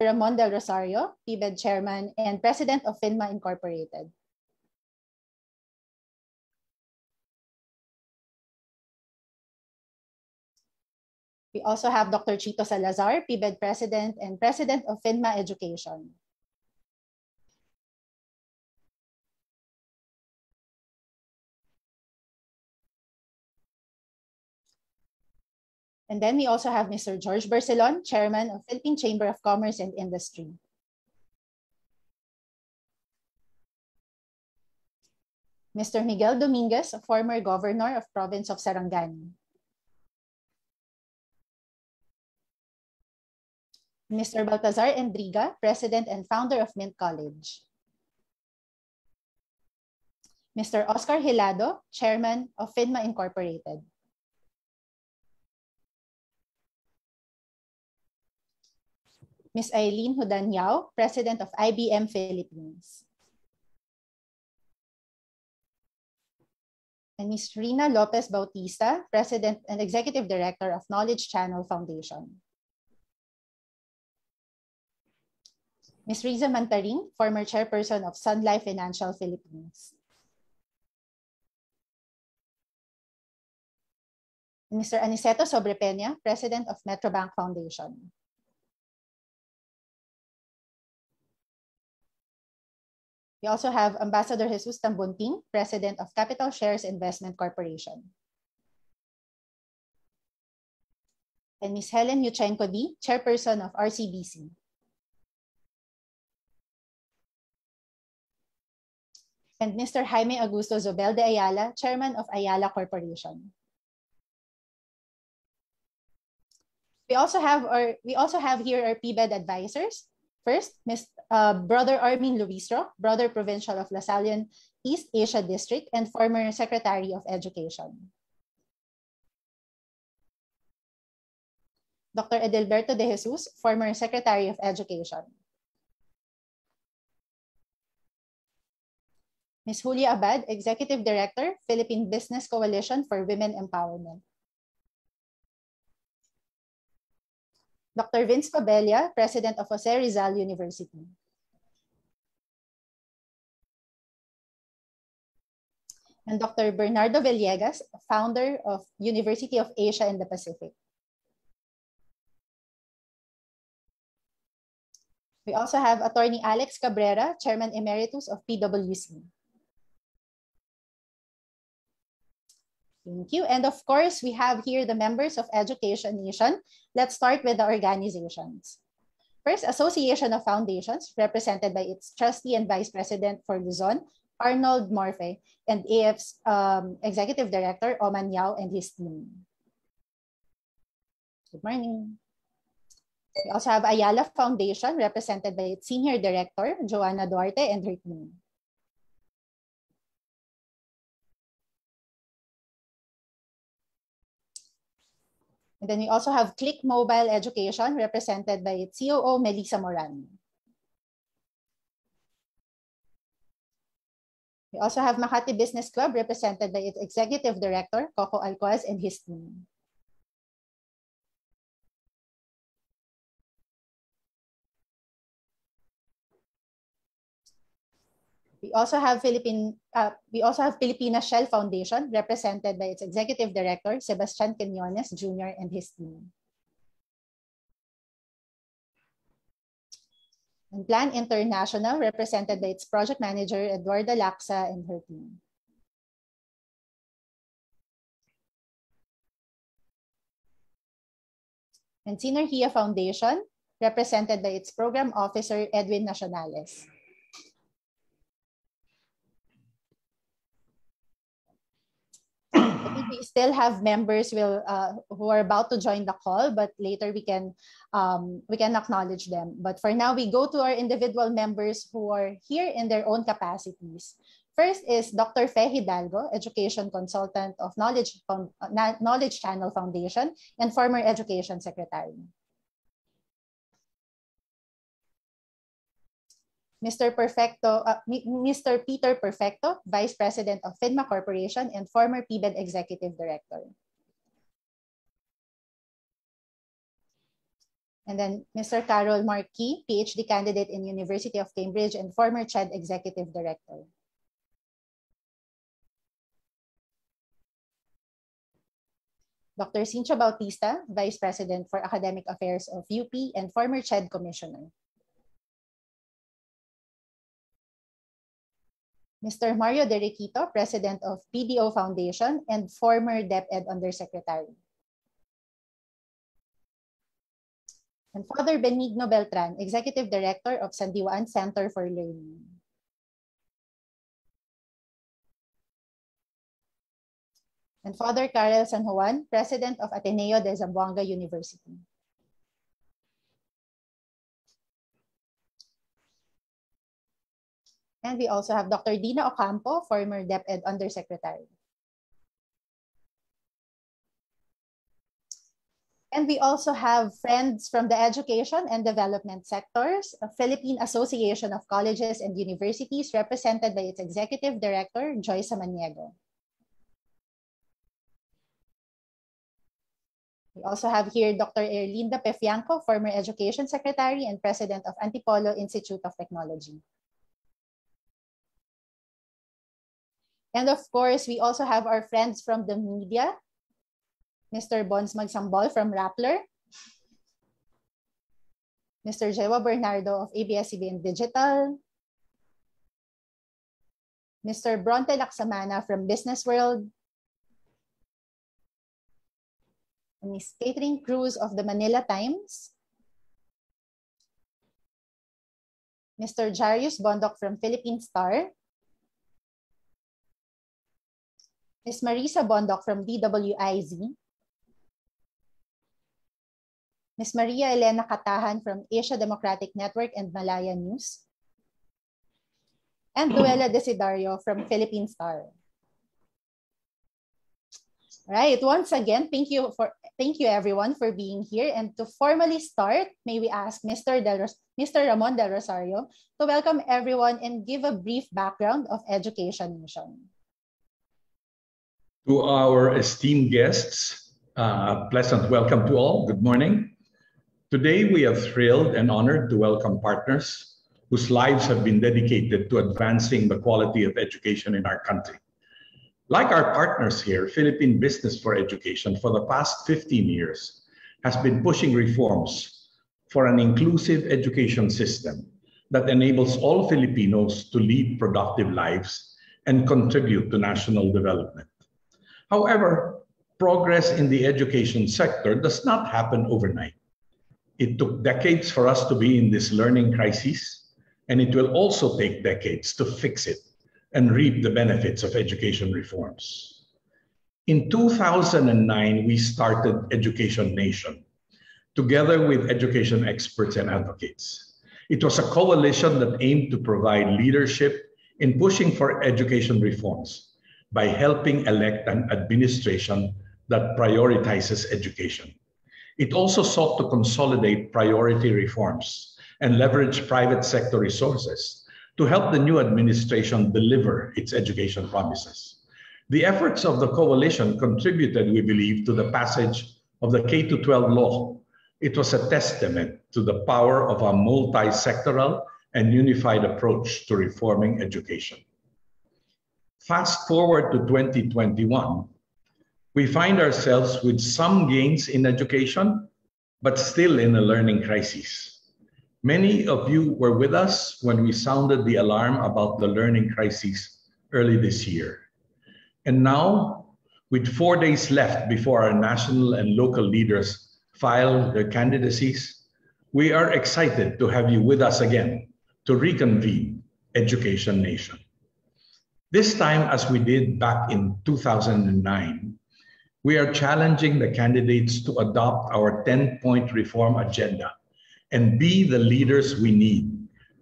Ramon Del Rosario, PBED Chairman and President of FINMA Incorporated. We also have Dr. Chito Salazar, PBED President and President of FINMA Education. And then we also have Mr. George Bercelon, Chairman of Philippine Chamber of Commerce and Industry. Mr. Miguel Dominguez, former Governor of Province of Sarangani. Mr. Baltazar Endriga, President and Founder of Mint College. Mr. Oscar Hilado, Chairman of FINMA Incorporated. Ms. Eileen Hudan-Yao, President of IBM Philippines. And Ms. Rina Lopez Bautista, President and Executive Director of Knowledge Channel Foundation. Ms. Riza Mantaring, former Chairperson of Sun Life Financial Philippines. And Mr. Aniceto Sobrepeña, President of Metrobank Foundation. We also have Ambassador Jesus Tambunting, President of Capital Shares Investment Corporation. And Ms. Helen Yuchenko D, Chairperson of RCBC. And Mr. Jaime Augusto Zobel de Ayala, Chairman of Ayala Corporation. We also have here our PBED advisors. First, Brother Armin Luistro, Brother Provincial of Lasallian East Asia District and former Secretary of Education. Dr. Edelberto de Jesus, former Secretary of Education. Ms. Julia Abad, Executive Director, Philippine Business Coalition for Women Empowerment. Dr. Vince Pabella, President of Jose Rizal University. And Dr. Bernardo Villegas, founder of University of Asia and the Pacific. We also have Attorney Alex Cabrera, Chairman Emeritus of PwC. Thank you. And of course, we have here the members of Education Nation. Let's start with the organizations. First, Association of Foundations, represented by its Trustee and Vice President for Luzon, Arnold Morfe, and AF's Executive Director, Oman Yao, and his team. Good morning. We also have Ayala Foundation, represented by its Senior Director, Joanna Duarte, and her team. And then we also have Click Mobile Education, represented by its COO, Melissa Moran. We also have Makati Business Club, represented by its Executive Director, Coco Alcoaz, and his team. We also have Filipina Shell Foundation, represented by its Executive Director, Sebastian Quinones Jr. and his team. And Plan International, represented by its Project Manager, Eduarda Laksa and her team. And Synergia Foundation, represented by its Program Officer, Edwin Nacionales. I think we still have members who are about to join the call, but later we can acknowledge them. But for now, we go to our individual members who are here in their own capacities. First is Dr. Fe Hidalgo, Education Consultant of Knowledge Channel Foundation and former Education Secretary. Mr. Peter Perfecto, Vice President of FINMA Corporation and former PBED Executive Director. And then Mr. Carol Marquis, PhD candidate in University of Cambridge and former CHED Executive Director. Dr. Cynthia Bautista, Vice President for Academic Affairs of UP and former CHED Commissioner. Mr. Mario De Riquito, President of PDO Foundation and former DepEd Undersecretary. And Father Benigno Beltran, Executive Director of Sandiwaan Center for Learning. And Father Karel San Juan, President of Ateneo de Zamboanga University. And we also have Dr. Dina Ocampo, former DepEd Undersecretary. And we also have friends from the education and development sectors, a Philippine Association of Colleges and Universities represented by its Executive Director, Joyce Samaniego. We also have here Dr. Erlinda Pefianco, former Education Secretary and President of Antipolo Institute of Technology. And of course, we also have our friends from the media, Mr. Bons Magsambol from Rappler, Mr. Jewa Bernardo of ABS-CBN Digital, Mr. Bronte Laksamana from Business World, Ms. Catherine Cruz of the Manila Times, Mr. Jarius Bondoc from Philippine Star, Ms. Marisa Bondoc from DWIZ, Ms. Maria Elena Katahan from Asia Democratic Network and Malaya News, and Duela Desidario from Philippine Star. Right, once again, thank you everyone for being here. And to formally start, may we ask Mr. Ramon Del Rosario to welcome everyone and give a brief background of Education Nation. To our esteemed guests, pleasant welcome to all. Good morning. Today, we are thrilled and honored to welcome partners whose lives have been dedicated to advancing the quality of education in our country. Like our partners here, Philippine Business for Education for the past 15 years has been pushing reforms for an inclusive education system that enables all Filipinos to lead productive lives and contribute to national development. However, progress in the education sector does not happen overnight. It took decades for us to be in this learning crisis, and it will also take decades to fix it and reap the benefits of education reforms. In 2009, we started Education Nation, together with education experts and advocates. It was a coalition that aimed to provide leadership in pushing for education reforms by helping elect an administration that prioritizes education. It also sought to consolidate priority reforms and leverage private sector resources to help the new administration deliver its education promises. The efforts of the coalition contributed, we believe, to the passage of the K-12 law. It was a testament to the power of a multi-sectoral and unified approach to reforming education. Fast forward to 2021, we find ourselves with some gains in education, but still in a learning crisis. Many of you were with us when we sounded the alarm about the learning crisis early this year. And now, with 4 days left before our national and local leaders file their candidacies, we are excited to have you with us again to reconvene Education Nation. This time, as we did back in 2009, we are challenging the candidates to adopt our 10-point reform agenda and be the leaders we need,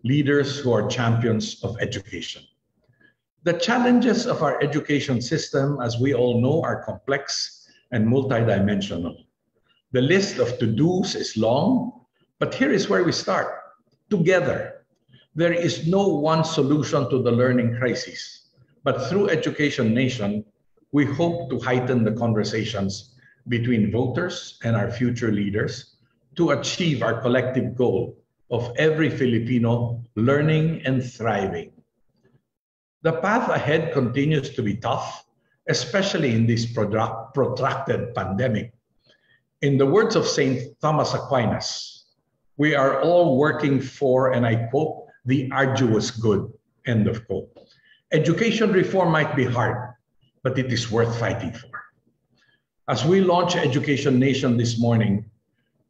leaders who are champions of education. The challenges of our education system, as we all know, are complex and multidimensional. The list of to-dos is long, but here is where we start. Together, there is no one solution to the learning crisis, but through Education Nation, we hope to heighten the conversations between voters and our future leaders to achieve our collective goal of every Filipino learning and thriving. The path ahead continues to be tough, especially in this protracted pandemic. In the words of St. Thomas Aquinas, we are all working for, and I quote, the arduous good, end of quote. Education reform might be hard, but it is worth fighting for. As we launch Education Nation this morning,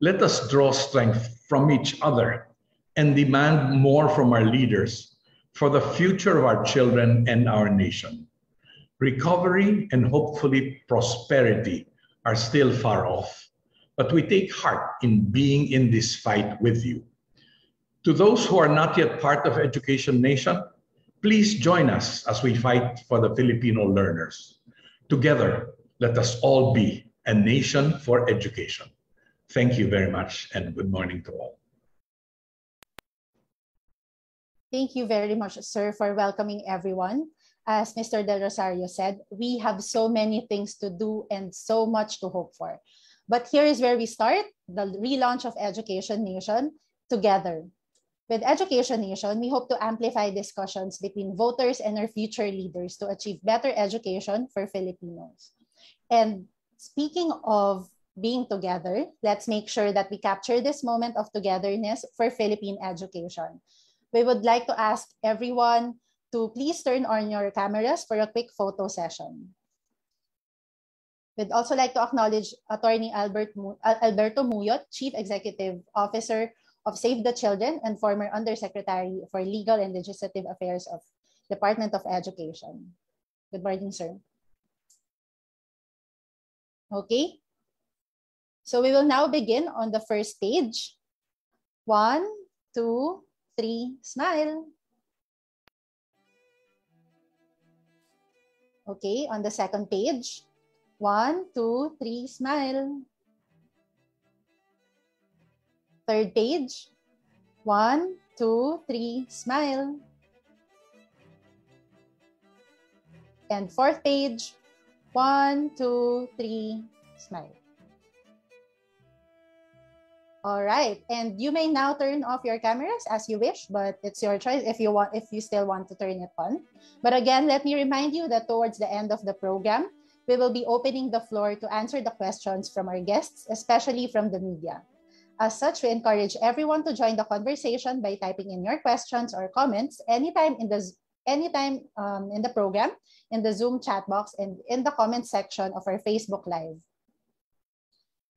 let us draw strength from each other and demand more from our leaders for the future of our children and our nation. Recovery and hopefully prosperity are still far off, but we take heart in being in this fight with you. To those who are not yet part of Education Nation, please join us as we fight for the Filipino learners. Together, let us all be a nation for education. Thank you very much and good morning to all. Thank you very much, sir, for welcoming everyone. As Mr. Del Rosario said, we have so many things to do and so much to hope for. But here is where we start, the relaunch of Education Nation together. With Education Nation, we hope to amplify discussions between voters and our future leaders to achieve better education for Filipinos. And speaking of being together, let's make sure that we capture this moment of togetherness for Philippine education. We would like to ask everyone to please turn on your cameras for a quick photo session. We'd also like to acknowledge Attorney Alberto Muyot, Chief Executive Officer of Save the Children and former Undersecretary for Legal and Legislative Affairs of Department of Education. Good morning, sir. Okay, so we will now begin on the first page. 1, 2, 3, smile. Okay, on the second page. 1, 2, 3, smile. Third page. 1, 2, 3, smile. And fourth page. 1, 2, 3, smile. All right, and you may now turn off your cameras as you wish, but it's your choice if you still want to turn it on. But again, let me remind you that towards the end of the program, we will be opening the floor to answer the questions from our guests, especially from the media. As such, we encourage everyone to join the conversation by typing in your questions or comments anytime in the program, in the Zoom chat box, and in the comment section of our Facebook Live.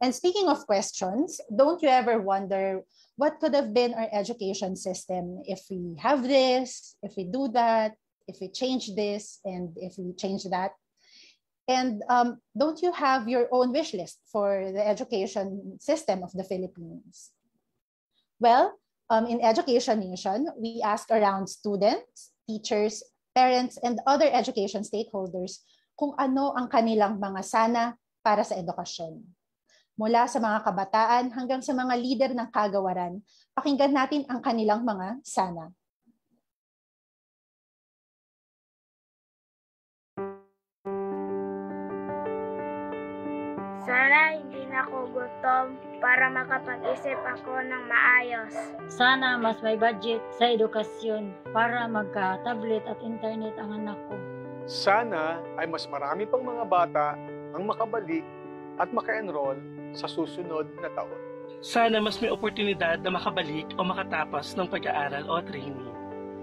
And speaking of questions, don't you ever wonder what could have been our education system if we have this, if we do that, if we change this, and if we change that? And don't you have your own wish list for the education system of the Philippines? Well, in Education Nation, we asked around students, teachers, parents, and other education stakeholders kung ano ang kanilang mga sana para sa edukasyon. Mula sa mga kabataan hanggang sa mga lider ng kagawaran, pakinggan natin ang kanilang mga sana. Sana hindi na ako gutom para makapag-isip ako ng maayos. Sana mas may budget sa edukasyon para magka-tablet at internet ang anak ko. Sana ay mas marami pang mga bata ang makabalik at maka-enroll sa susunod na taon. Sana mas may oportunidad na makabalik o makatapos ng pag-aaral o training.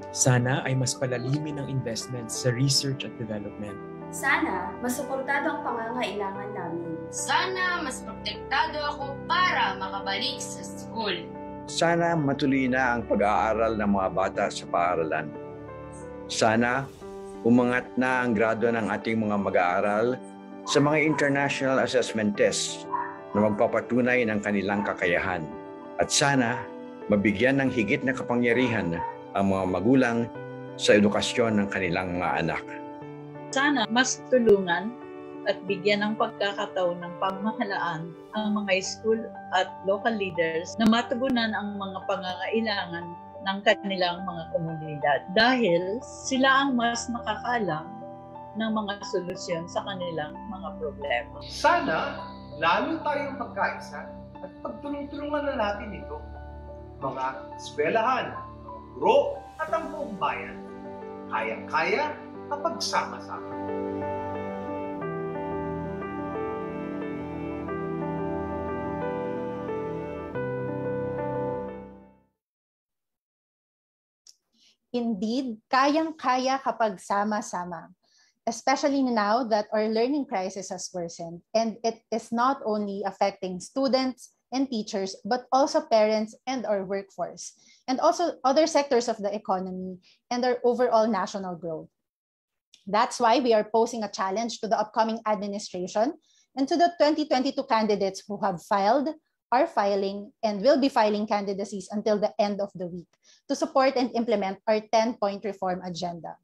Sana ay mas palalimin ang investments sa research at development. Sana mas suportado ang pangangailangan namin. Sana mas protektado ako para makabalik sa school. Sana matuloy na ang pag-aaral ng mga bata sa paaralan. Sana umangat na ang grado ng ating mga mag-aaral sa mga international assessment tests na magpapatunay ng kanilang kakayahan. At sana mabigyan ng higit na kapangyarihan ang mga magulang sa edukasyon ng kanilang mga anak. Sana mas tulungan at bigyan ng pagkakataon ng pamahalaan ang mga school at local leaders na matugunan ang mga pangangailangan ng kanilang mga komunidad dahil sila ang mas nakakaalam ng mga solusyon sa kanilang mga problema. Sana lalo tayong magkaisa at pagtulong-tulungan na natin ito. Mga eskwelahan, guro at ang buong bayan. Kayang-kaya kapag sama-sama. Indeed, kayang-kaya kapag sama-sama. Especially now that our learning crisis has worsened and it is not only affecting students and teachers, but also parents and our workforce, and also other sectors of the economy and our overall national growth. That's why we are posing a challenge to the upcoming administration and to the 2022 candidates who have filed, are filing, and will be filing candidacies until the end of the week to support and implement our 10-point reform agenda.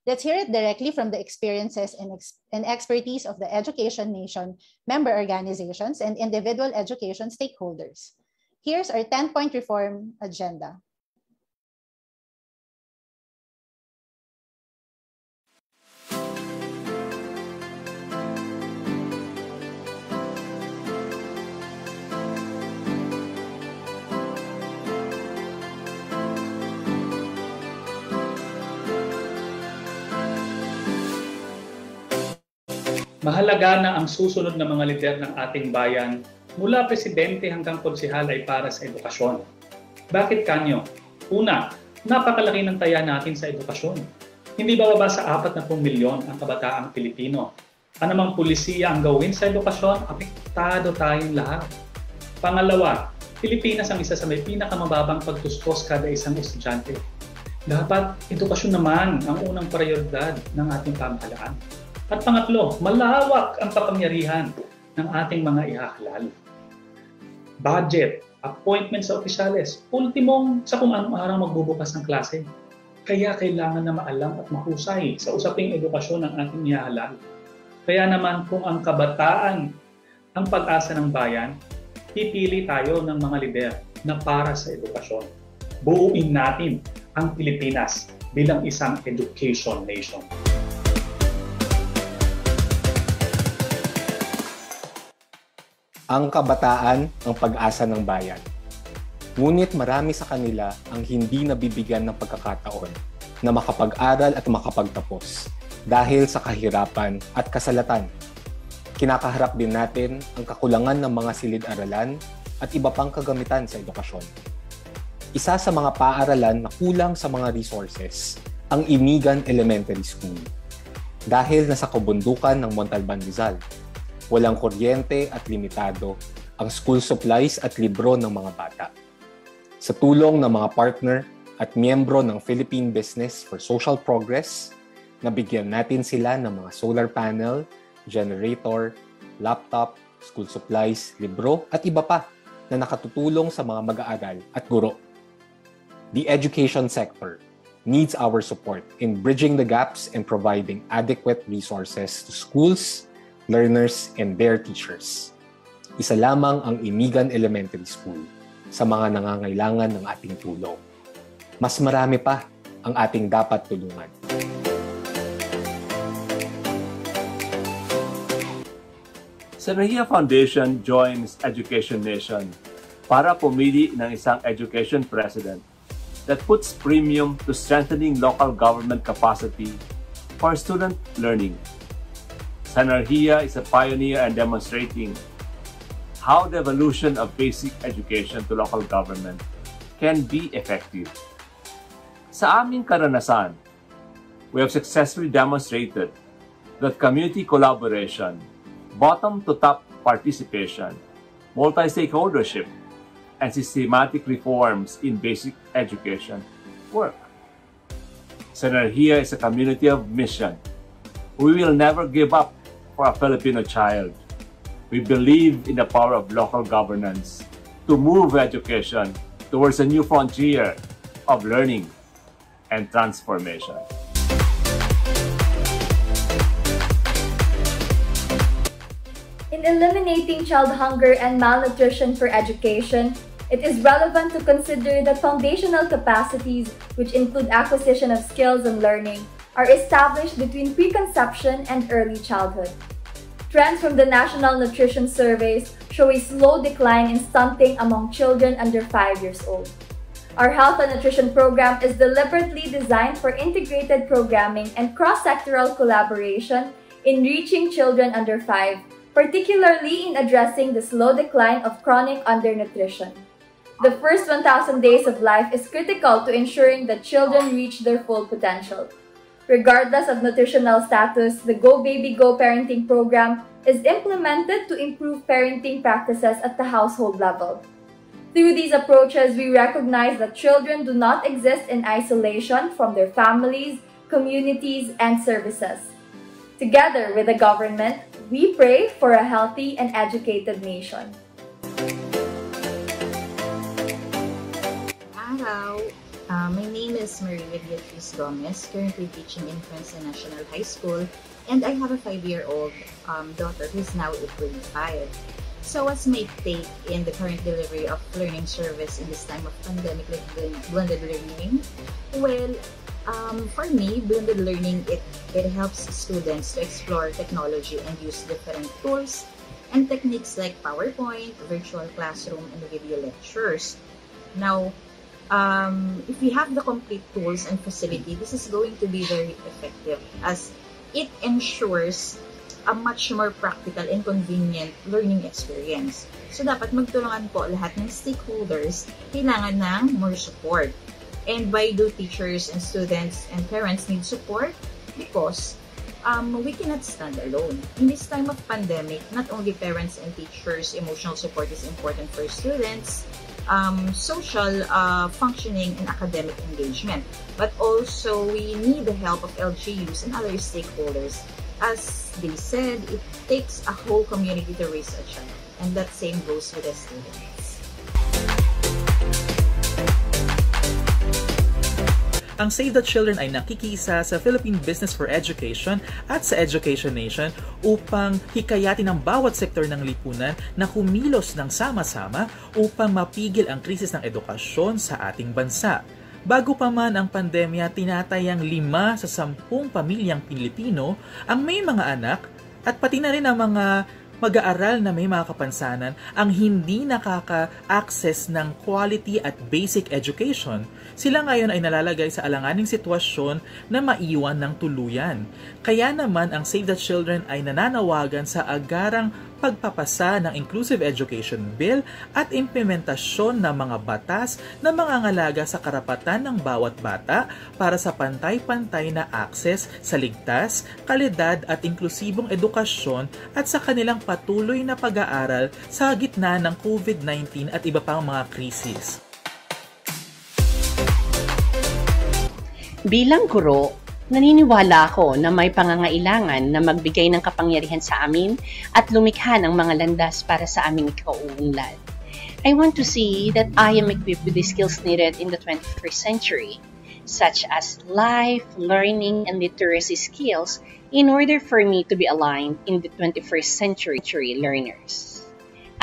Let's hear it directly from the experiences and expertise of the Education Nation member organizations and individual education stakeholders. Here's our 10-point reform agenda. Mahalaga na ang susunod na mga lider ng ating bayan, mula presidente hanggang konsehal ay para sa edukasyon. Bakit kanyo? Una, napakalaki ng taya natin sa edukasyon. Hindi bababa sa 40 milyon ang kabataang Pilipino. Anumang pulisiya ang gawin sa edukasyon, apektado tayong lahat. Pangalawa, Pilipinas ang isa sa may pinakamababang pagtustos kada isang estudyante. Dapat edukasyon naman ang unang prioridad ng ating pamahalaan. At pangatlo, malawak ang kapangyarihan ng ating mga ihahalal. Budget, appointment sa opisyales, ultimong sa kung anong araw magbubukas ng klase. Kaya kailangan na maalam at mahusay sa usaping edukasyon ng ating ihahalal. Kaya naman kung ang kabataan ang pag-asa ng bayan, pipili tayo ng mga lider na para sa edukasyon. Buuin natin ang Pilipinas bilang isang education nation. Ang kabataan ang pag-asa ng bayan. Ngunit marami sa kanila ang hindi nabibigyan ng pagkakataon na makapag-aral at makapagtapos dahil sa kahirapan at kasalatan. Kinakaharap din natin ang kakulangan ng mga silid-aralan at iba pang kagamitan sa edukasyon. Isa sa mga paaralan na kulang sa mga resources ang Inigan Elementary School dahil nasa kabundukan ng Montalban, Rizal. Walang kuryente at limitado ang school supplies at libro ng mga bata. Sa tulong ng mga partner at miyembro ng Philippine Business for Social Progress, nabigyan natin sila ng mga solar panel, generator, laptop, school supplies, libro at iba pa na nakatutulong sa mga mag-aaral at guro. The education sector needs our support in bridging the gaps and providing adequate resources to schools, learners, and their teachers. Isa lamang ang Inigan Elementary School sa mga nangangailangan ng ating tulong. Mas marami pa ang ating dapat tulungan. Synergia Foundation joins Education Nation para pumili ng isang education president that puts premium to strengthening local government capacity for student learning. Synergia is a pioneer and demonstrating how the evolution of basic education to local government can be effective. Sa aming karanasan, we have successfully demonstrated that community collaboration, bottom-to-top participation, multi-stakeholdership, and systematic reforms in basic education work. Synergia is a community of mission. We will never give up for a Filipino child. We believe in the power of local governance to move education towards a new frontier of learning and transformation. In eliminating child hunger and malnutrition for education, it is relevant to consider that foundational capacities, which include acquisition of skills and learning, are established between preconception and early childhood. Trends from the National Nutrition Surveys show a slow decline in stunting among children under 5 years old. Our health and nutrition program is deliberately designed for integrated programming and cross-sectoral collaboration in reaching children under 5, particularly in addressing the slow decline of chronic undernutrition. The first 1,000 days of life is critical to ensuring that children reach their full potential. Regardless of nutritional status, the Go Baby Go parenting program is implemented to improve parenting practices at the household level. Through these approaches, we recognize that children do not exist in isolation from their families, communities, and services. Together with the government, we pray for a healthy and educated nation. Hello, my name is Maria Beatriz Gomez, currently teaching in Princeton National High School, and I have a 5-year-old daughter who is now in grade 5. So what's my take in the current delivery of learning service in this time of pandemic, like blended learning? Well, for me, blended learning, it helps students to explore technology and use different tools and techniques like PowerPoint, virtual classroom, and video lectures. Now, if we have the complete tools and facility, this is going to be very effective as it ensures a much more practical and convenient learning experience. So dapat magtulungan po lahat ng stakeholders, kailangan ng more support. And why do teachers and students and parents need support? Because we cannot stand alone. In this time of pandemic, not only parents and teachers, emotional support is important for students, social functioning and academic engagement, but also we need the help of LGUs and other stakeholders. As they said, it takes a whole community to raise a child, and that same goes with the students. Ang Save the Children ay nakikiisa sa Philippine Business for Education at sa Education Nation upang hikayatin ang bawat sektor ng lipunan na kumilos ng sama-sama upang mapigil ang krisis ng edukasyon sa ating bansa. Bago pa man ang pandemya, tinatayang 5 sa 10 pamilyang Pilipino ang may mga anak at pati na rin ang mga mag-aaral na may mga kapansanan ang hindi nakaka-access ng quality at basic education. Sila ngayon ay nalalagay sa alanganing sitwasyon na maiwan ng tuluyan. Kaya naman ang Save the Children ay nananawagan sa agarang pagpapasa ng Inclusive Education Bill at implementasyon ng mga batas na mangangalaga sa karapatan ng bawat bata para sa pantay-pantay na akses sa ligtas, kalidad at inklusibong edukasyon at sa kanilang patuloy na pag-aaral sa gitna ng COVID-19 at iba pang mga krisis. Bilang guro, naniniwala ako na may pangangailangan na magbigay ng kapangyarihan sa amin at lumikha ng mga landas para sa aming ikauunlad. I want to see that I am equipped with the skills needed in the 21st century, such as life, learning, and literacy skills in order for me to be aligned in the 21st century learners.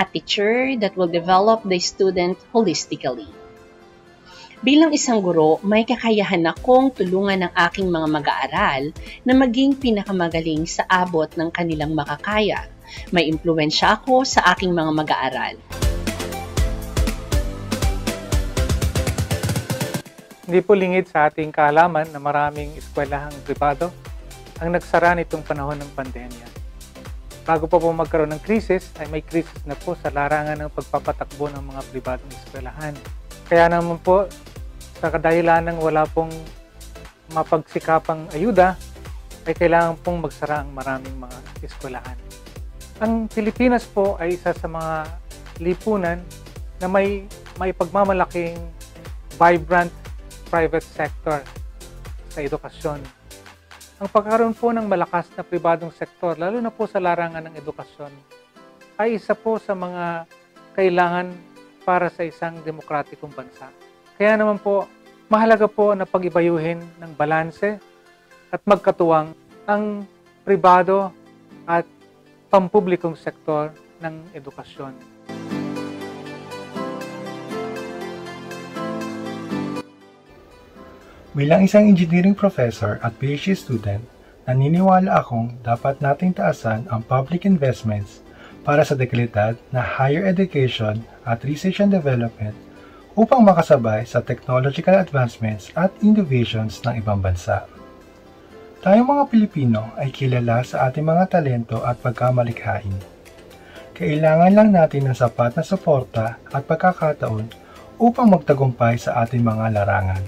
A teacher that will develop the student holistically. Bilang isang guro, may kakayahan akong tulungan ng aking mga mag-aaral na maging pinakamagaling sa abot ng kanilang makakaya. May impluwensya ako sa aking mga mag-aaral. Hindi po lingid sa ating kaalaman na maraming eskwelahang pribado ang nagsara nitong panahon ng pandemya. Bago pa po magkaroon ng krisis, ay may krisis na po sa larangan ng pagpapatakbo ng mga pribadong eskwelahan. Kaya naman po, sa kadahilan ng wala pong mapagsikapang ayuda, ay kailangan pong magsara ang maraming mga eskwelahan. Ang Pilipinas po ay isa sa mga lipunan na may pagmamalaking vibrant private sector sa edukasyon. Ang pagkakaroon po ng malakas na pribadong sektor, lalo na po sa larangan ng edukasyon, ay isa po sa mga kailangan para sa isang demokratikong bansa. Kaya naman po, mahalaga po na pag-ibayuhin ng balanse at magkatuwang ang pribado at pampublikong sektor ng edukasyon. Bilang isang engineering professor at PhD student, naniniwala akong dapat nating taasan ang public investments para sa dekalidad na higher education at research and development upang makasabay sa technological advancements at innovations ng ibang bansa. Tayong mga Pilipino ay kilala sa ating mga talento at pagkamalikhain. Kailangan lang natin ng sapat na suporta at pagkakataon upang magtagumpay sa ating mga larangan.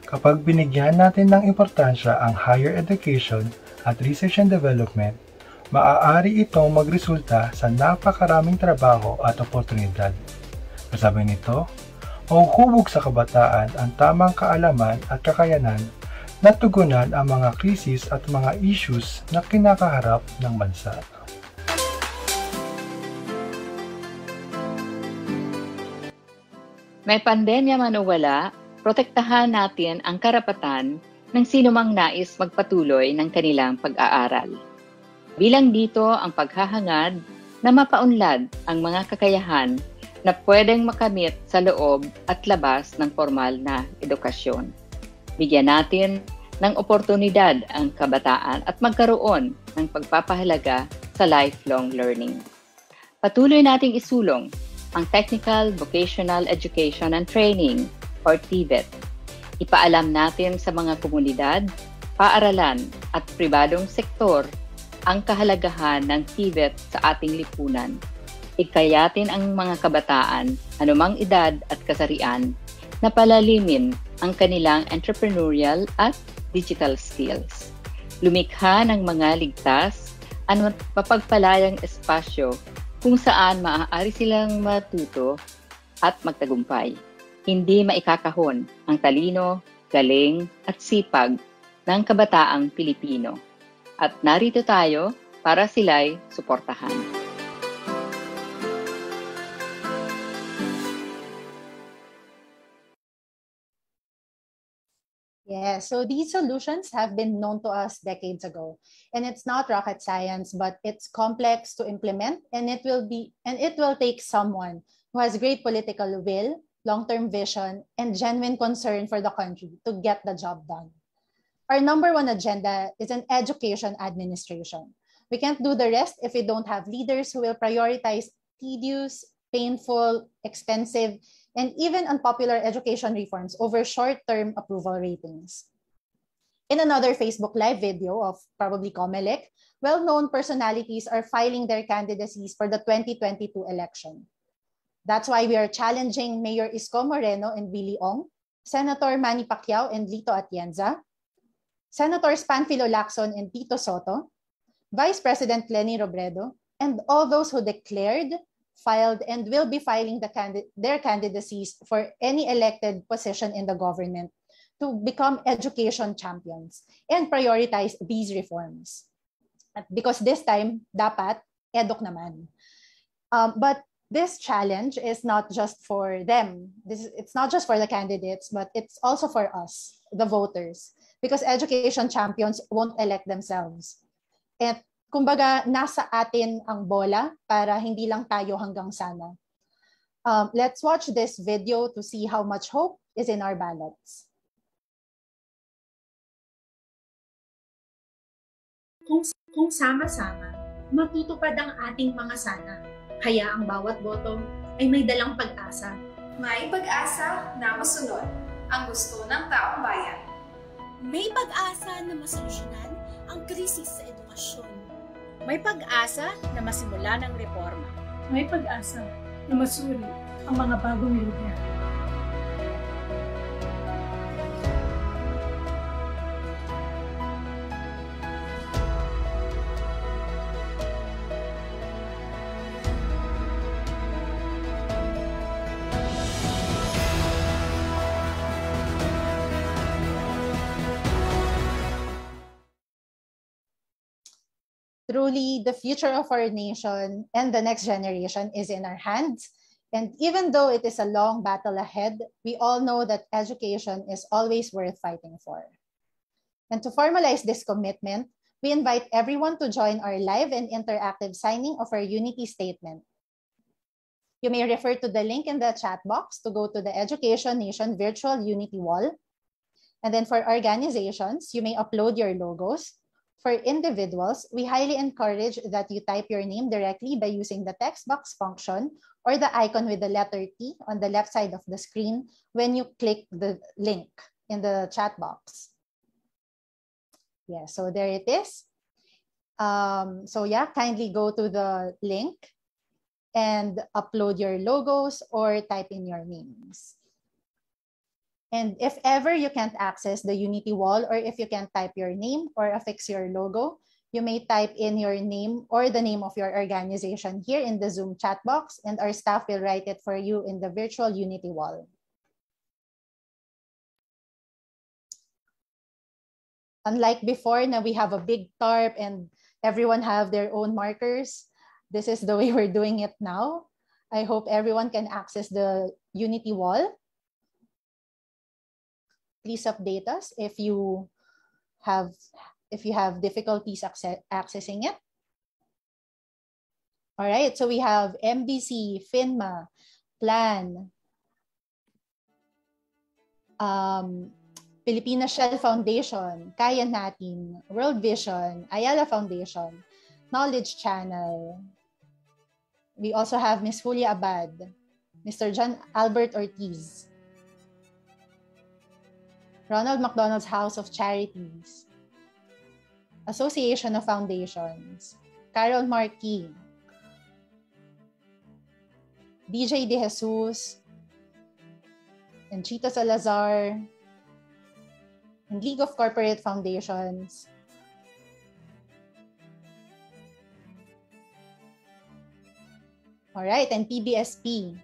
Kapag binigyan natin ng importansya ang higher education at research and development, maaari itong magresulta sa napakaraming trabaho at oportunidad. Kasabay nito, mahuhubog sa kabataan ang tamang kaalaman at kakayanan na tugunan ang mga krisis at mga issues na kinakaharap ng bansa. May pandemya man o wala, protektahan natin ang karapatan ng sinumang nais magpatuloy ng kanilang pag-aaral. Bilang dito ang paghahangad na mapaunlad ang mga kakayahan na pwedeng makamit sa loob at labas ng formal na edukasyon. Bigyan natin ng oportunidad ang kabataan at magkaroon ng pagpapahalaga sa lifelong learning. Patuloy nating isulong ang Technical Vocational Education and Training or TVET. Ipaalam natin sa mga komunidad, paaralan at pribadong sektor ang kahalagahan ng TVET sa ating lipunan. Ikayatin ang mga kabataan, anumang edad at kasarian, na palalimin ang kanilang entrepreneurial at digital skills. Lumikha ng mga ligtas at mapagpalayang espasyo kung saan maaari silang matuto at magtagumpay. Hindi maikakahon ang talino, galing at sipag ng kabataang Pilipino. At narito tayo para sila'y suportahan. Yeah, so these solutions have been known to us decades ago. And it's not rocket science, but it's complex to implement, and it will take someone who has great political will, long-term vision, and genuine concern for the country to get the job done. Our number one agenda is an education administration. We can't do the rest if we don't have leaders who will prioritize tedious, painful, expensive, and even unpopular education reforms over short-term approval ratings. In another Facebook Live video of probably Comelec, well-known personalities are filing their candidacies for the 2022 election. That's why we are challenging Mayor Isko Moreno and Willie Ong, Senator Manny Pacquiao and Lito Atienza, Senators Panfilo Lacson and Tito Soto, Vice President Leni Robredo, and all those who declared, filed, and will be filing their candidacies for any elected position in the government to become education champions and prioritize these reforms. Because this time, dapat, eduk naman. But this challenge is not just for them. It's not just for the candidates, but it's also for us, the voters. Because education champions won't elect themselves. And kumbaga, nasa atin ang bola para hindi lang tayo hanggang sana. Let's watch this video to see how much hope is in our ballots. Kung sama-sama, matutupad ang ating mga sana. Kaya ang bawat boto ay may dalang pag-asa. May pag-asa na masunod ang gusto ng taong bayan. May pag-asa na masolusyonan ang krisis sa edukasyon. May pag-asa na masimula ng reforma. May pag-asa na masuri ang mga bagong lider. Truly, the future of our nation and the next generation is in our hands. And even though it is a long battle ahead, we all know that education is always worth fighting for. And to formalize this commitment, we invite everyone to join our live and interactive signing of our unity statement. You may refer to the link in the chat box to go to the Education Nation virtual unity wall. And then for organizations, you may upload your logos, For individuals, we highly encourage that you type your name directly by using the text box function or the icon with the letter T on the left side of the screen when you click the link in the chat box. Yeah, so there it is. So yeah, kindly go to the link and upload your logos or type in your names. And if ever you can't access the Unity wall, or if you can't type your name or affix your logo, you may type in your name or the name of your organization here in the Zoom chat box, and our staff will write it for you in the virtual Unity wall. Unlike before, now we have a big tarp and everyone have their own markers. This is the way we're doing it now. I hope everyone can access the Unity wall. Please update us if you have difficulties accessing it. All right, so we have MBC, FINMA, PLAN, Pilipinas Shell Foundation, Kaya Natin, World Vision, Ayala Foundation, Knowledge Channel. We also have Ms. Julia Abad, Mr. John Albert Ortiz, Ronald McDonald's House of Charities, Association of Foundations, Carol Marquis, DJ De Jesus, and Chito Salazar, and League of Corporate Foundations. Alright, and PBSP.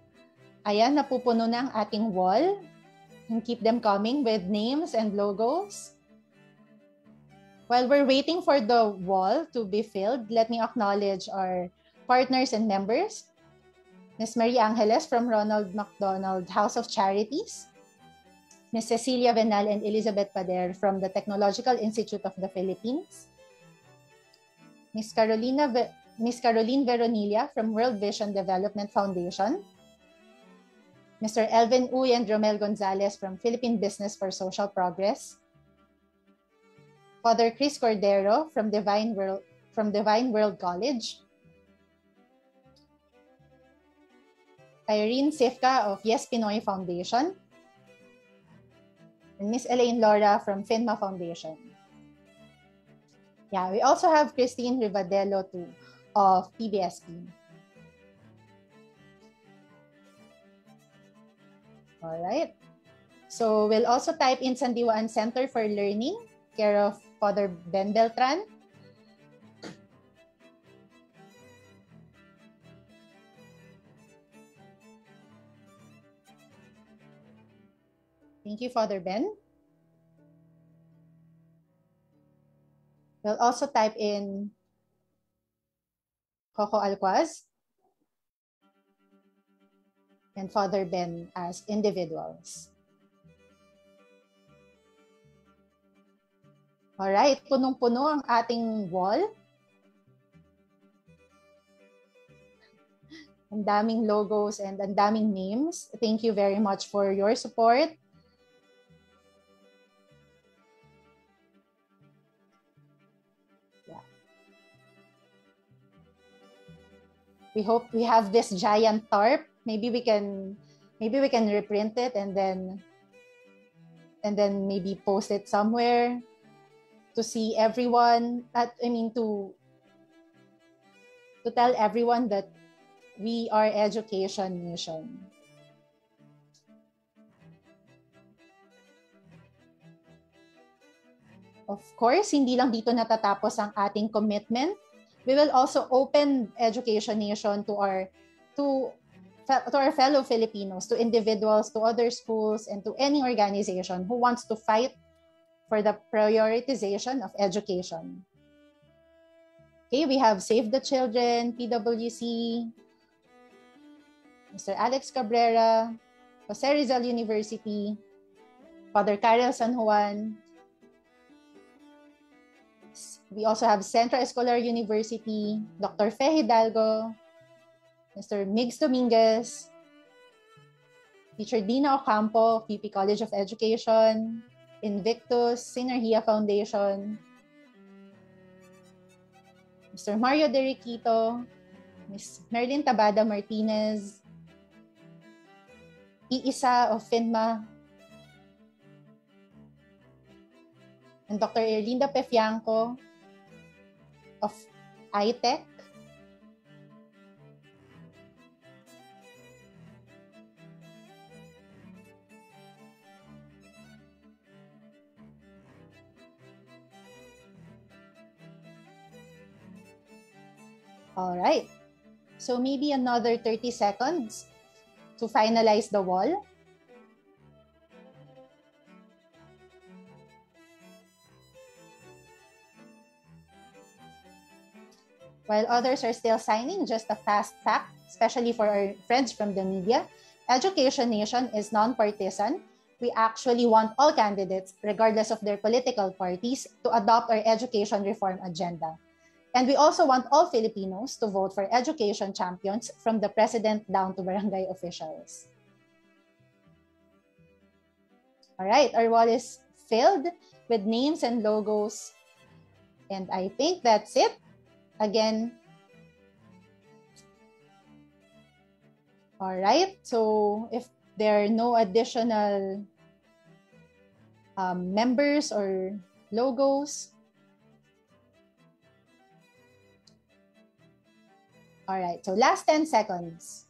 Ayan, napupuno na ang ating wall. And keep them coming with names and logos. While we're waiting for the wall to be filled, let me acknowledge our partners and members. Ms. Marie Angeles from Ronald McDonald House of Charities. Ms. Cecilia Venal and Elizabeth Pader from the Technological Institute of the Philippines. Ms. Caroline Veronilla from World Vision Development Foundation. Mr. Elvin Uy and Romel Gonzalez from Philippine Business for Social Progress. Father Chris Cordero from Divine World College. Irene Sifka of Yes Pinoy Foundation. And Miss Elaine Laura from FINMA Foundation. Yeah, we also have Christine Rivadelo too of PBSP. All right. So we'll also type in Sandiwaan Center for Learning, care of Father Ben Beltran. Thank you, Father Ben. We'll also type in Coco Alquaz and Father Ben as individuals. All right, punong-puno ang ating wall. Ang daming logos and ang daming names. Thank you very much for your support. Yeah. We hope we have this giant tarp. Maybe we can reprint it and then maybe post it somewhere to see everyone. To tell everyone that we are Education Mission. Of course, hindi lang dito natatapos ang ating commitment. We will also open Education Nation to our fellow Filipinos, to individuals, to other schools, and to any organization who wants to fight for the prioritization of education. Okay, we have Save the Children, PWC, Mr. Alex Cabrera, Jose Rizal University, Father Karel San Juan. We also have Centro Escolar University, Dr. Fe Hidalgo, Mr. Migs Dominguez, Teacher Dina Ocampo, PP College of Education, Invictus, Synergia Foundation, Mr. Mario De Riquito, Ms. Merlin Tabada Martinez, Iisa of FINMA, and Dr. Erlinda Pefianco of ITEC, all right. So maybe another 30 seconds to finalize the wall. While others are still signing, just a fast fact, especially for our friends from the media, Education Nation is non-partisan. We actually want all candidates, regardless of their political parties, to adopt our education reform agenda. And we also want all Filipinos to vote for education champions from the president down to barangay officials. All right, our wall is filled with names and logos. And I think that's it. Again, all right, so if there are no additional members or logos, all right, so last 10 seconds.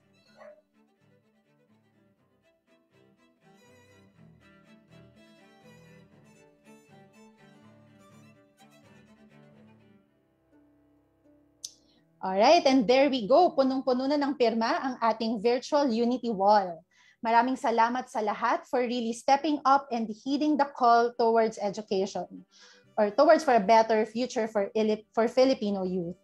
Alright, and there we go. Punong-puno na ng pirma ang ating virtual Unity Wall. Maraming salamat sa lahat for really stepping up and heeding the call towards education or towards for a better future for Filipino youth.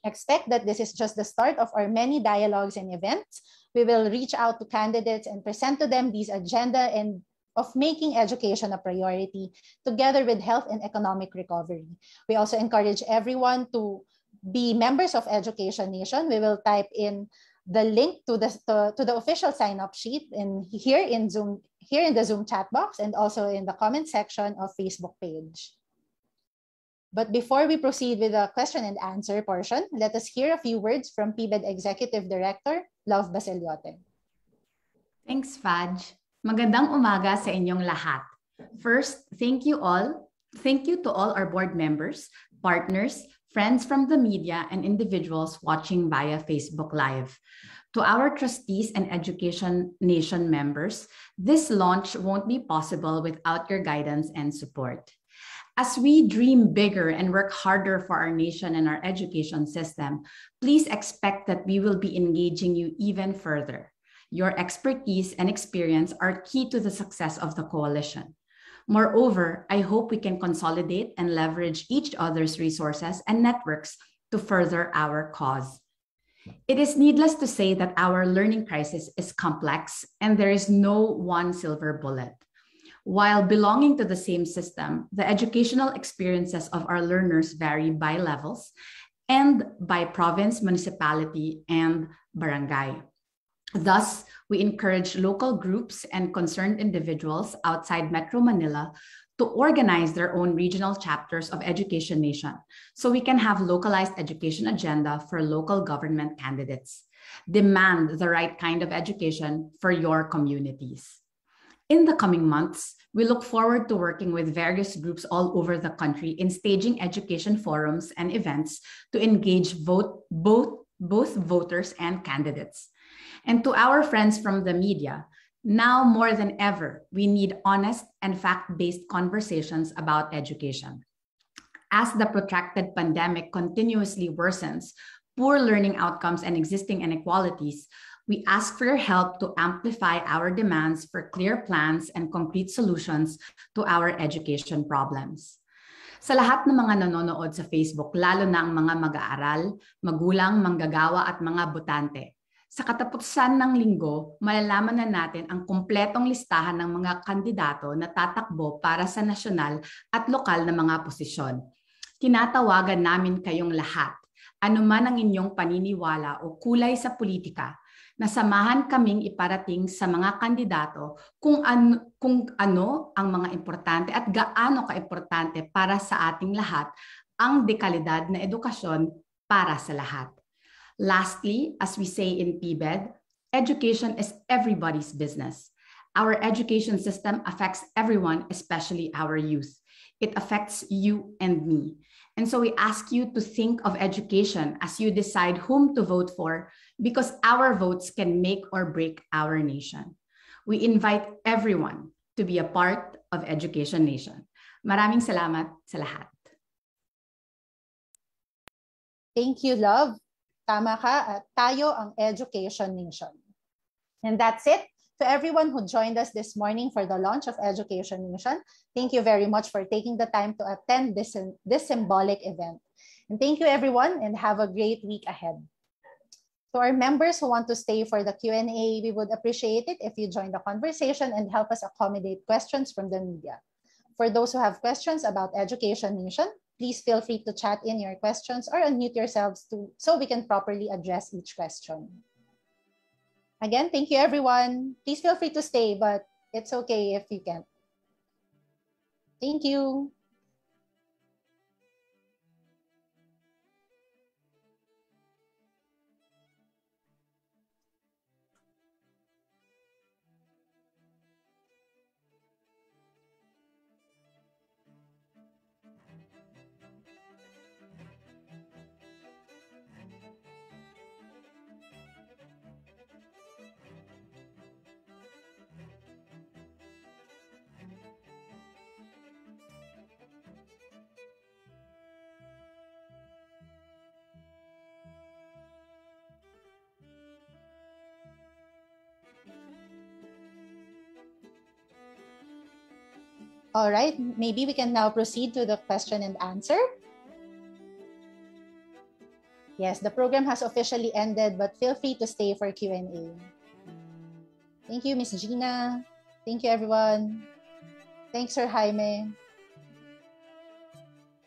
Expect that this is just the start of our many dialogues and events. We will reach out to candidates and present to them these agenda and of making education a priority together with health and economic recovery. We also encourage everyone to be members of Education Nation. We will type in the link to the official sign-up sheet here in the Zoom chat box and also in the comment section of Facebook page. But before we proceed with the question and answer portion, let us hear a few words from PBED Executive Director Love Basiliote. Thanks, Faj. Magandang umaga sa inyong lahat. First, thank you all. Thank you to all our board members, partners, friends from the media, and individuals watching via Facebook Live. To our trustees and Education Nation members, this launch won't be possible without your guidance and support. As we dream bigger and work harder for our nation and our education system, please expect that we will be engaging you even further. Your expertise and experience are key to the success of the coalition. Moreover, I hope we can consolidate and leverage each other's resources and networks to further our cause. It is needless to say that our learning crisis is complex and there is no one silver bullet. While belonging to the same system, the educational experiences of our learners vary by levels and by province, municipality, and barangay. Thus, we encourage local groups and concerned individuals outside Metro Manila to organize their own regional chapters of Education Nation so we can have localized education agenda for local government candidates. Demand the right kind of education for your communities. In the coming months, we look forward to working with various groups all over the country in staging education forums and events to engage both voters and candidates. And to our friends from the media, now more than ever, we need honest and fact-based conversations about education. As the protracted pandemic continuously worsens poor learning outcomes and existing inequalities, we ask for your help to amplify our demands for clear plans and concrete solutions to our education problems. Sa lahat ng mga nanonood sa Facebook, lalo na ang mga mag-aaral, magulang, manggagawa at mga botante, sa katapusan ng linggo, malalaman na natin ang kumpletong listahan ng mga kandidato na tatakbo para sa nasyonal at lokal na mga posisyon. Tinatawagan namin kayong lahat, anuman ang inyong paniniwala o kulay sa politika, na samahan kaming iparating sa mga kandidato kung ano ang mga importante at gaano kaimportante para sa ating lahat ang dekalidad na edukasyon para sa lahat. Lastly, as we say in PBED, education is everybody's business. Our education system affects everyone, especially our youth. It affects you and me. And so we ask you to think of education as you decide whom to vote for, because our votes can make or break our nation. We invite everyone to be a part of Education Nation. Maraming salamat sa lahat. Thank you, love. Tama ka, tayo ang Education Nation. And that's it. To everyone who joined us this morning for the launch of Education Nation, thank you very much for taking the time to attend this symbolic event. And thank you, everyone, and have a great week ahead. To our members who want to stay for the Q&A, we would appreciate it if you join the conversation and help us accommodate questions from the media. For those who have questions about Education Nation, please feel free to chat in your questions or unmute yourselves so we can properly address each question. Again, thank you, everyone. Please feel free to stay, but it's okay if you can't. Thank you. All right, maybe we can now proceed to the question and answer. Yes, the program has officially ended, but feel free to stay for Q&A. Thank you, Miss Gina. Thank you, everyone. Thanks, Sir Jaime.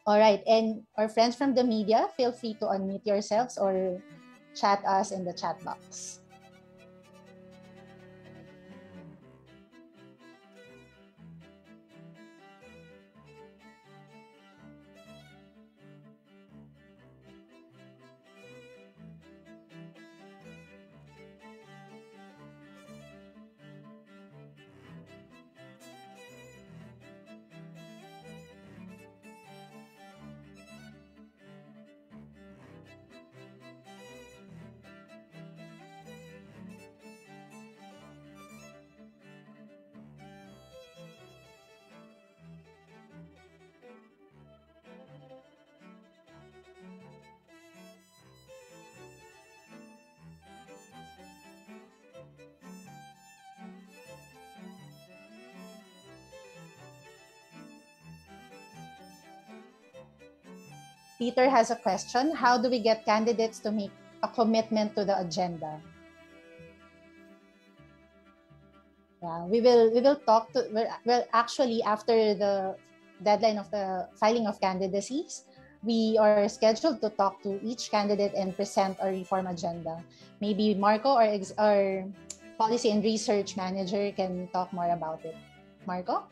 All right, and our friends from the media, feel free to unmute yourselves or chat us in the chat box. Peter has a question. How do we get candidates to make a commitment to the agenda? Yeah, we will talk to, well, actually, after the deadline of the filing of candidacies, we are scheduled to talk to each candidate and present a reform agenda. Maybe Marco, our policy and research manager, can talk more about it. Marco?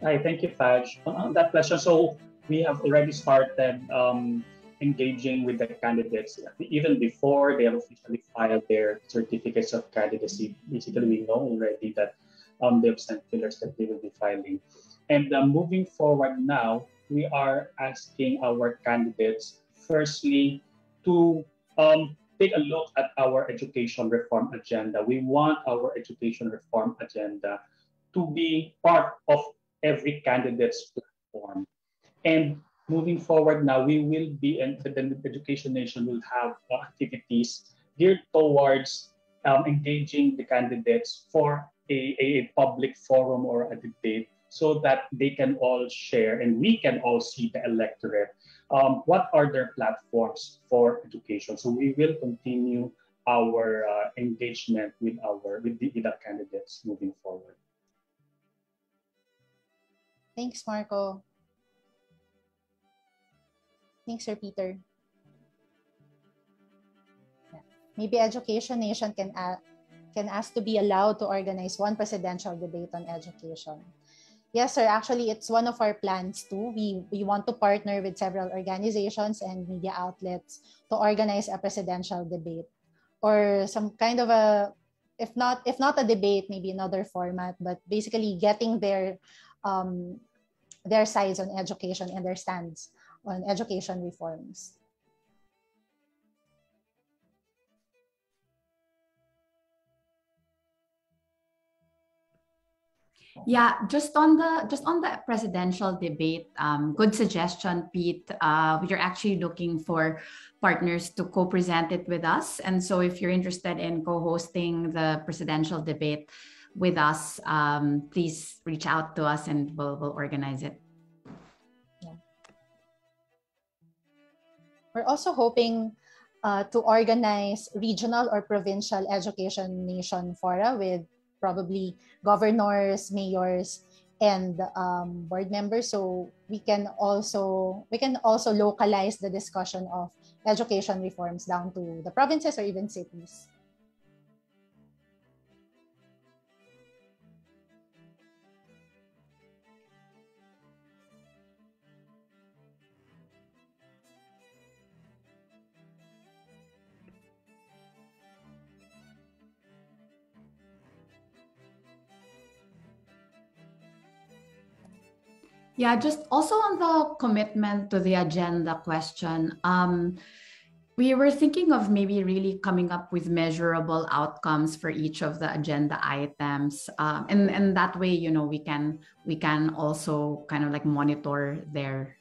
Hi, thank you, Faj. On that question, so we have already started engaging with the candidates even before they have officially filed their certificates of candidacy. Basically, we know already that they have sent fillers that they will be filing. And moving forward now, we are asking our candidates, firstly, to take a look at our education reform agenda. We want our education reform agenda to be part of every candidate's platform. And moving forward now, we will be, and the Education Nation will have activities geared towards engaging the candidates for a public forum or a debate so that they can all share and we can all see the electorate. What are their platforms for education? So we will continue our engagement with the candidates moving forward. Thanks, Marco. Thanks, Sir Peter. Yeah. Maybe Education Nation can ask to be allowed to organize one presidential debate on education. Yes, sir. Actually, it's one of our plans too. We want to partner with several organizations and media outlets to organize a presidential debate or some kind of a, if not a debate, maybe another format, but basically getting their sides on education and their stands on education reforms. Yeah, just on the presidential debate, good suggestion, Pete. We're actually looking for partners to co-present it with us, and so if you're interested in co-hosting the presidential debate with us, please reach out to us and we'll organize it. Yeah. We're also hoping to organize regional or provincial education nation fora with probably governors, mayors, and board members, so we can also localize the discussion of education reforms down to the provinces or even cities. Yeah, just also on the commitment to the agenda question, we were thinking of maybe really coming up with measurable outcomes for each of the agenda items, and that way, you know, we can also kind of like monitor their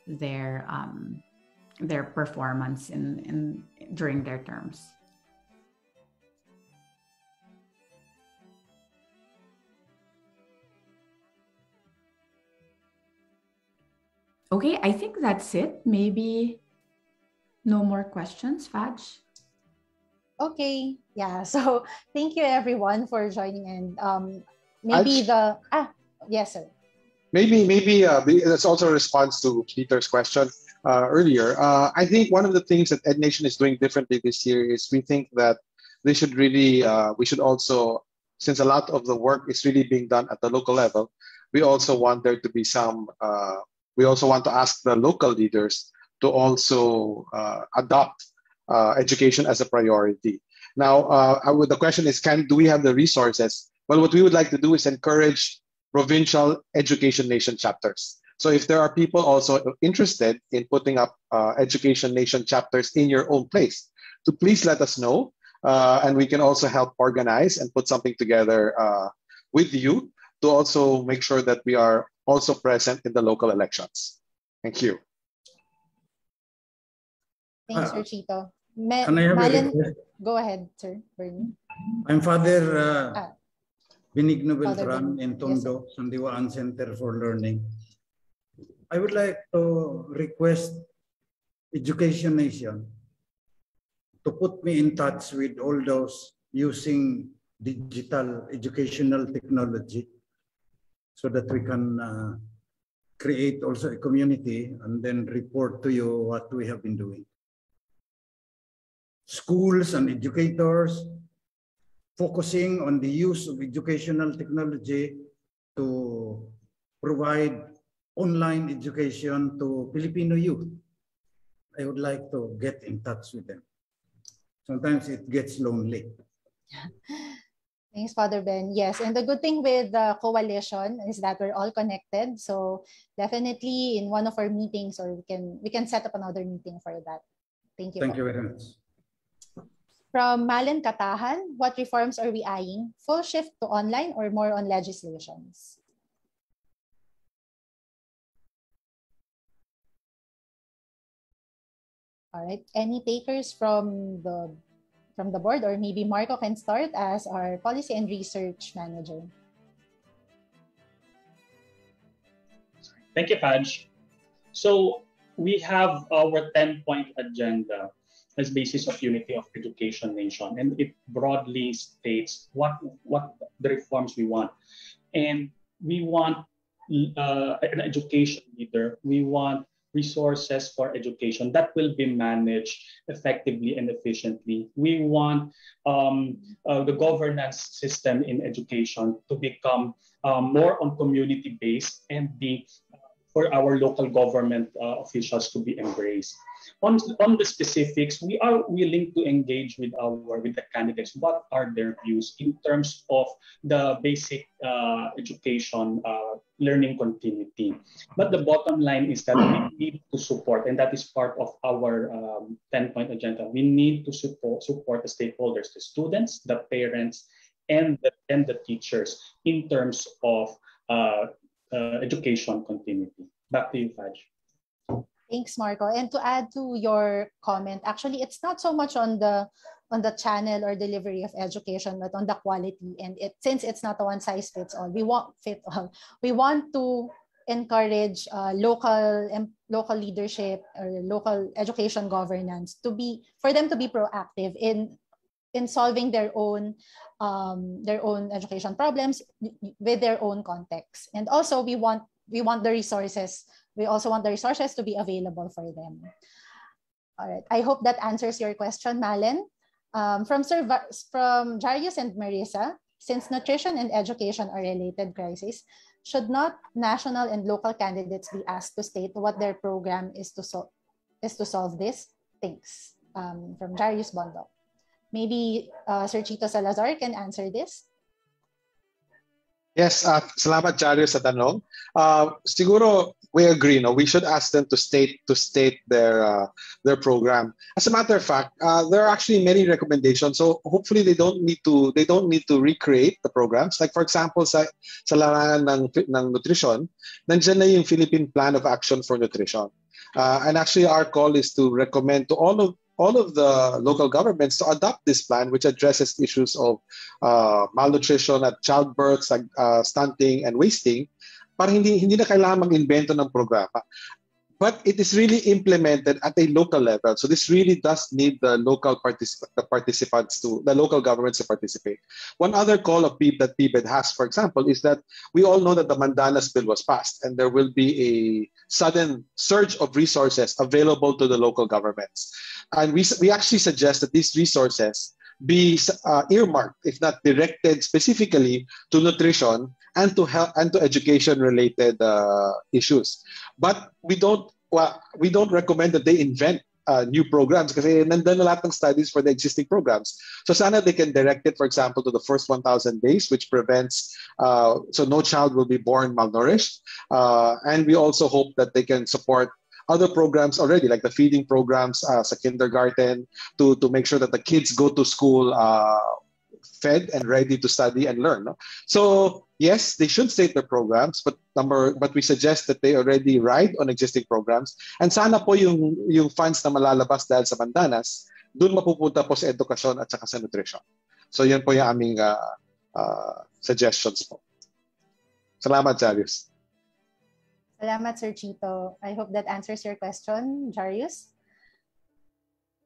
performance in during their terms. Okay, I think that's it. Maybe no more questions, Faj? Okay, yeah. So thank you everyone for joining, and maybe yes, sir. Maybe that's also a response to Peter's question earlier. I think one of the things that EdNation is doing differently this year is we think that they should really we should also, since a lot of the work is really being done at the local level, we also want there to be some. We also want to ask the local leaders to also adopt education as a priority. Now, the question is, do we have the resources? Well, what we would like to do is encourage provincial education nation chapters. So if there are people also interested in putting up education nation chapters in your own place, to please let us know, and we can also help organize and put something together with you to also make sure that we are also present in the local elections. Thank you. Thanks, Sir Chito. Can I have a request? Go ahead, Sir Bernie. I'm Father Benigno Beltran Benigno. in Tondo, Sandiwaan Center for Learning. I would like to request Education Nation to put me in touch with all those using digital educational technology, so that we can create also a community and then report to you what we have been doing. Schools and educators focusing on the use of educational technology to provide online education to Filipino youth. I would like to get in touch with them. Sometimes it gets lonely. Thanks, Father Ben. Yes, and the good thing with the coalition is that we're all connected. So definitely in one of our meetings, or we can set up another meeting for that. Thank you. Thank you very much. From Malin Katahan, what reforms are we eyeing? Full shift to online or more on legislations? All right. Any takers from the board, or maybe Marco can start as our policy and research manager. Thank you, Faj. So we have our 10-point agenda as basis of unity of education nation, and it broadly states what the reforms we want. And we want an education leader. We want resources for education that will be managed effectively and efficiently. We want the governance system in education to become more on community-based and be for our local government officials to be embraced. On the specifics, we are willing to engage with the candidates. What are their views in terms of the basic education learning continuity? But the bottom line is that we need to support, and that is part of our 10-point agenda. We need to support the stakeholders, the students, the parents, and the teachers in terms of education continuity. Back to you, Faj. Thanks, Marco. And to add to your comment, actually, it's not so much on the channel or delivery of education, but on the quality. And since it's not a one size fits all, we want to encourage local leadership or local education governance for them to be proactive in solving their own education problems with their own context. And also, we want the resources. We also want the resources to be available for them. All right. I hope that answers your question, Malen. From Jarius and Marisa, since nutrition and education are related crises, should not national and local candidates be asked to state what their program is to solve this? Thanks. From Jarius Bondo. Maybe Sir Chito Salazar can answer this. Yes, salamat Jarius sa tanong. Siguro we agree, no? We should ask them to state their program. As a matter of fact, there are actually many recommendations. So hopefully they don't need to recreate the programs. Like for example, sa larangan ng nutrition, nandiyan na yung Philippine Plan of Action for Nutrition. And actually our call is to recommend to all of the local governments to adopt this plan, which addresses issues of malnutrition at childbirth, stunting, and wasting, para hindi na kailangan mag-invento ng programa. But it is really implemented at a local level. So this really does need the local participants the local governments to participate. One other call of that PBED has, for example, is that we all know that the Mandanas Bill was passed and there will be a sudden surge of resources available to the local governments. And we actually suggest that these resources be earmarked, if not directed specifically to nutrition and to health and to education-related issues. But we don't recommend that they invent new programs kasi nandun na lahat ng studies for the existing programs. So sana they can direct it, for example, to the first 1,000 days, which prevents so no child will be born malnourished. And we also hope that they can support other programs already, like the feeding programs sa kindergarten, to make sure that the kids go to school fed and ready to study and learn. No? So yes, they should state their programs, but we suggest that they already ride on existing programs. And sana po yung funds na malalabas dahil sa Mandanas, dun mapupunta po sa edukasyon at saka sa nutrition. So yun po yung aming suggestions po. Salamat, Jarius. Salamat, Sir Chito. I hope that answers your question, Jarius.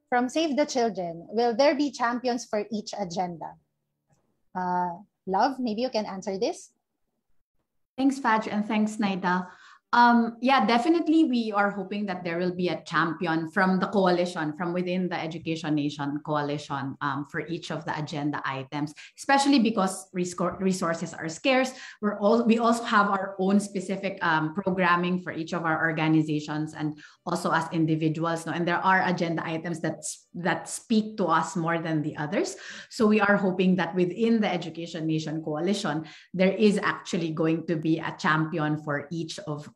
From Save the Children, will there be champions for each agenda? Love, maybe you can answer this. Thanks, Faj, and thanks, Naida. Yeah, definitely we are hoping that there will be a champion from the coalition, from within the Education Nation coalition for each of the agenda items, especially because resources are scarce. We also have our own specific programming for each of our organizations and also as individuals. And there are agenda items that speak to us more than the others. So we are hoping that within the Education Nation coalition, there is actually going to be a champion for each of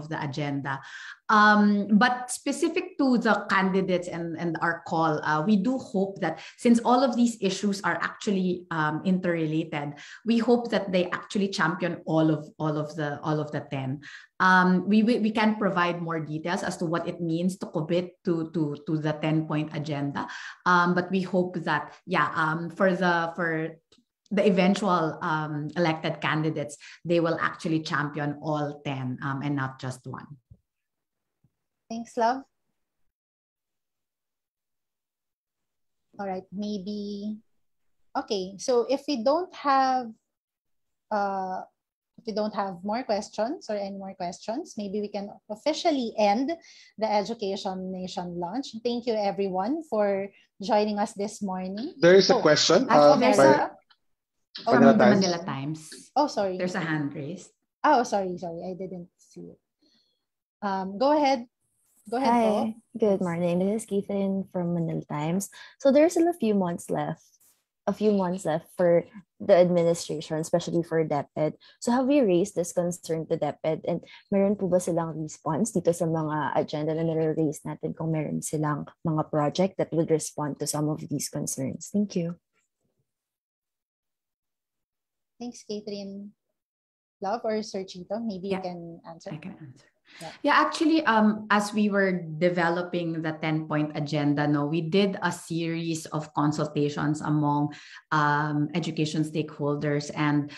the agenda. But specific to the candidates and our call, we do hope that since all of these issues are actually interrelated, we hope that they actually champion all of the 10. We can provide more details as to what it means to commit to the 10-point agenda. But we hope that for the eventual elected candidates, they will actually champion all 10 and not just one. Thanks, Love. All right, maybe. Okay, so if we don't have if you don't have more questions or any more questions, maybe we can officially end the Education Nation launch. Thank you, everyone, for joining us this morning. There is a question. From the Manila Manila Times. Oh, sorry. There's a hand raised. Oh, sorry. I didn't see it. Go ahead. Go ahead, Hi. Po. Good morning. This is Keithan from Manila Times. So there's still a few months left for the administration, especially for DepEd. So have we raised this concern to DepEd, and meron po ba silang response dito sa mga agenda na nare-raise natin kung meron silang mga project that would respond to some of these concerns? Thank you. Thanks, Catherine. Love or Sir Chito, maybe you can answer. I can answer. Yeah, actually, as we were developing the 10-point agenda, we did a series of consultations among education stakeholders, and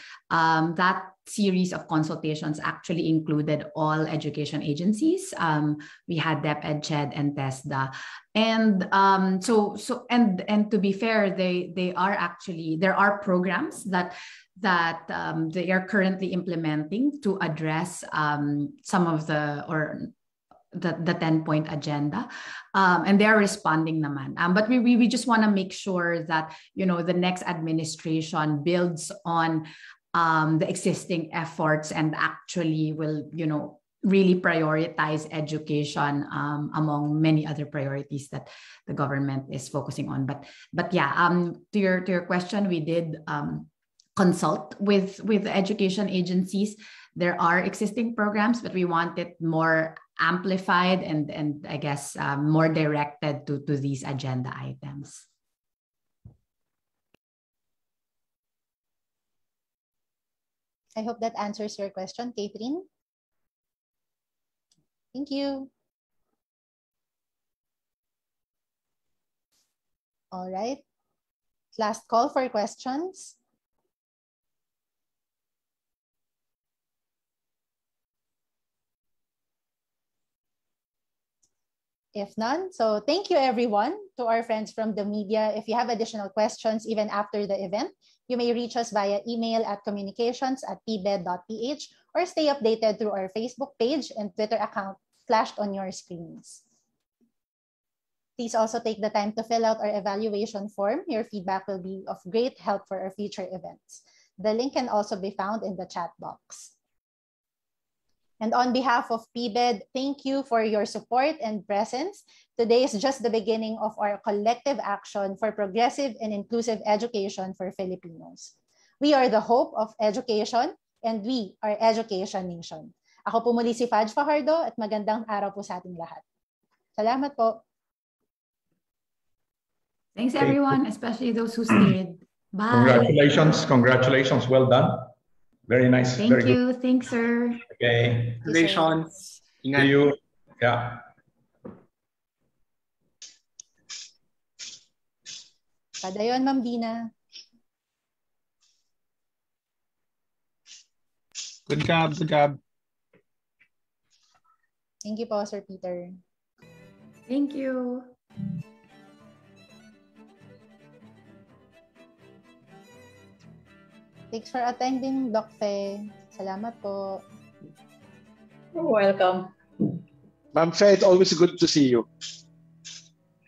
that series of consultations actually included all education agencies. We had DepEd, CHED, and TESDA, and to be fair, there are programs that they are currently implementing to address some of the 10-point agenda, and they are responding naman. But we just want to make sure that the next administration builds on the existing efforts and actually will really prioritize education among many other priorities that the government is focusing on. But yeah, to your question, we did consult with the education agencies. There are existing programs, but we want it more amplified and I guess more directed to these agenda items. I hope that answers your question, Catherine. Thank you. All right. Last call for questions. If none, so thank you everyone. To our friends from the media, if you have additional questions even after the event, you may reach us via email at communications@pbed.ph or stay updated through our Facebook page and Twitter account flashed on your screens. Please also take the time to fill out our evaluation form. Your feedback will be of great help for our future events. The link can also be found in the chat box. And on behalf of PBED, thank you for your support and presence. Today is just the beginning of our collective action for progressive and inclusive education for Filipinos. We are the hope of education, and we are Education Nation. Ako po muli si Faj Fajardo at magandang araw po sa ating lahat. Salamat po. Thanks everyone, especially those who stayed. Bye. Congratulations. Well done. Very nice. Thank you. Thanks, sir. Okay. Congratulations. See you. Yeah. Padayon, Ma'am Dina. Good job. Thank you po, Sir Peter. Thank you. Thanks for attending, Doc Fe. Salamat po. You're welcome. Ma'am Fe, it's always good to see you.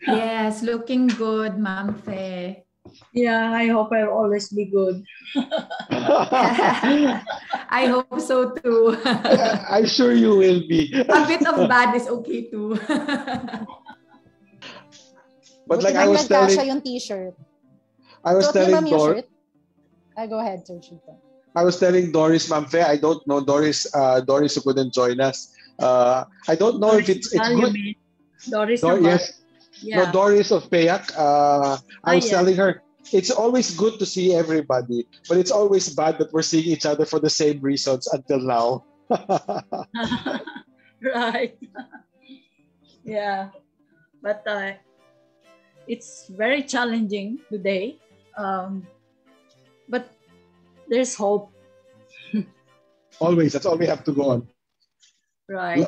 Yes, looking good, Ma'am Fe. Yeah, I hope I'll always be good. I hope so too. I'm sure you will be. A bit of bad is okay too. But like I was telling, yung t-shirt. I was telling Doris. Go ahead, Sir Chito. I was telling Doris, Ma'am Fe, I don't know Doris who couldn't join us. I don't know if it's good. Doris, yes. Yeah. No, Doris of PEAC. I was telling her, it's always good to see everybody, but it's always bad that we're seeing each other for the same reasons until now. Right. Yeah. But it's very challenging today. But there's hope. Always. That's all we have to go on. Right.